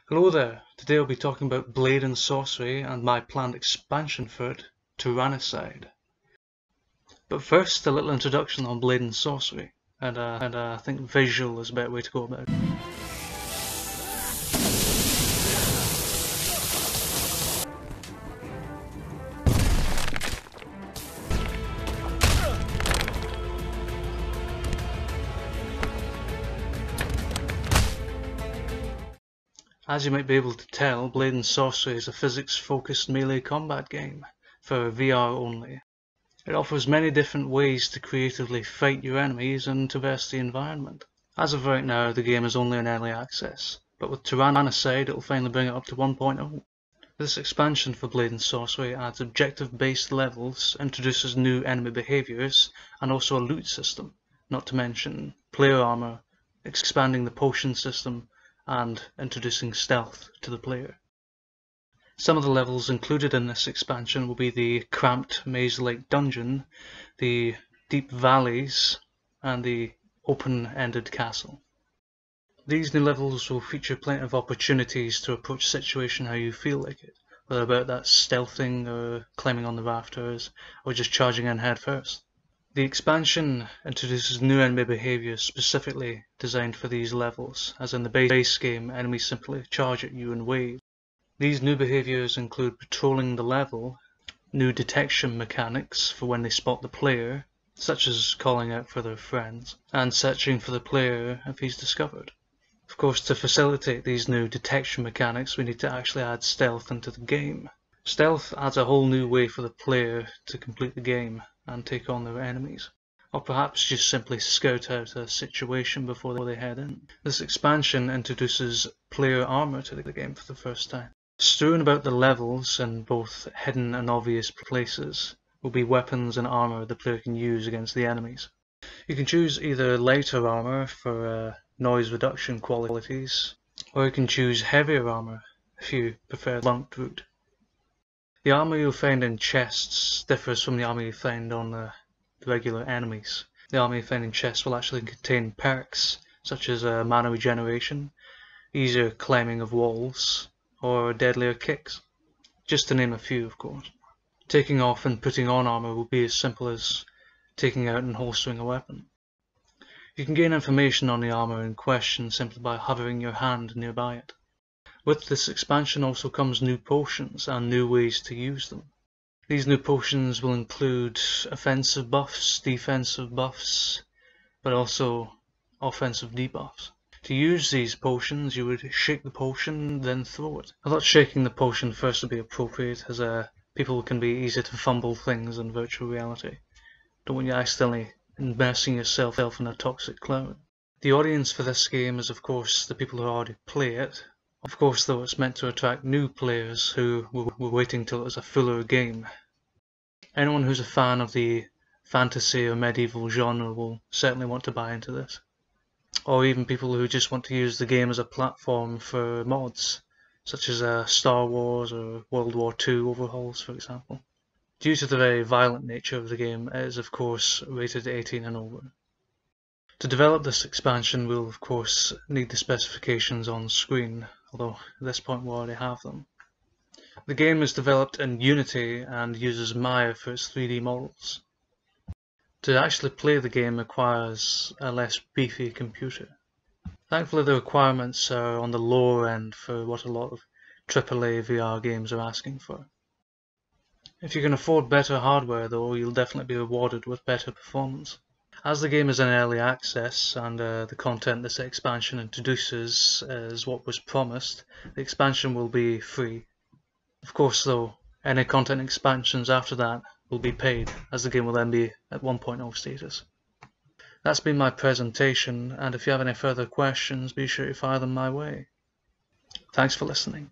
Hello there, today I'll be talking about Blade and Sorcery and my planned expansion for it, Tyrannicide. But first, a little introduction on Blade and Sorcery, and I think visual is a better way to go about it. As you might be able to tell, Blade and Sorcery is a physics-focused melee combat game, for VR only. It offers many different ways to creatively fight your enemies and traverse the environment. As of right now, the game is only in early access, but with Tyrannicide it will finally bring it up to 1.0. This expansion for Blade and Sorcery adds objective-based levels, introduces new enemy behaviours, and also a loot system, not to mention player armour, expanding the potion system, and introducing stealth to the player. Some of the levels included in this expansion will be the cramped maze-like dungeon, the deep valleys, and the open-ended castle. These new levels will feature plenty of opportunities to approach the situation how you feel like it, whether about that stealthing or climbing on the rafters, or just charging in head first. The expansion introduces new enemy behaviours specifically designed for these levels, as in the base game enemies simply charge at you in waves. These new behaviours include patrolling the level, new detection mechanics for when they spot the player, such as calling out for their friends, and searching for the player if he's discovered. Of course, to facilitate these new detection mechanics we need to actually add stealth into the game. Stealth adds a whole new way for the player to complete the game and take on their enemies, or perhaps just simply scout out a situation before they head in. This expansion introduces player armour to the game for the first time. Strewn about the levels in both hidden and obvious places will be weapons and armour the player can use against the enemies. You can choose either lighter armour for noise reduction qualities, or you can choose heavier armour if you prefer the blunt route. The armour you'll find in chests differs from the armour you find on the regular enemies. The armour you find in chests will actually contain perks such as mana regeneration, easier climbing of walls, or deadlier kicks, just to name a few of course. Taking off and putting on armour will be as simple as taking out and holstering a weapon. You can gain information on the armour in question simply by hovering your hand nearby it. With this expansion also comes new potions and new ways to use them. These new potions will include offensive buffs, defensive buffs, but also offensive debuffs. To use these potions you would shake the potion, then throw it. I thought shaking the potion first would be appropriate, as people can be easy to fumble things in virtual reality. Don't want you accidentally immersing yourself in a toxic cloud. The audience for this game is of course the people who already play it. Of course though, it's meant to attract new players who were waiting till it was a fuller game. Anyone who's a fan of the fantasy or medieval genre will certainly want to buy into this. Or even people who just want to use the game as a platform for mods, such as Star Wars or World War II overhauls for example. Due to the very violent nature of the game, it is of course rated 18 and over. To develop this expansion we'll of course need the specifications on screen, although at this point we already have them. The game is developed in Unity and uses Maya for its 3D models. To actually play the game requires a less beefy computer. Thankfully the requirements are on the lower end for what a lot of AAA VR games are asking for. If you can afford better hardware though, you'll definitely be rewarded with better performance. As the game is in early access and the content this expansion introduces is what was promised, the expansion will be free. Of course though, any content expansions after that will be paid, as the game will then be at 1.0 status. That's been my presentation, and if you have any further questions be sure to fire them my way. Thanks for listening.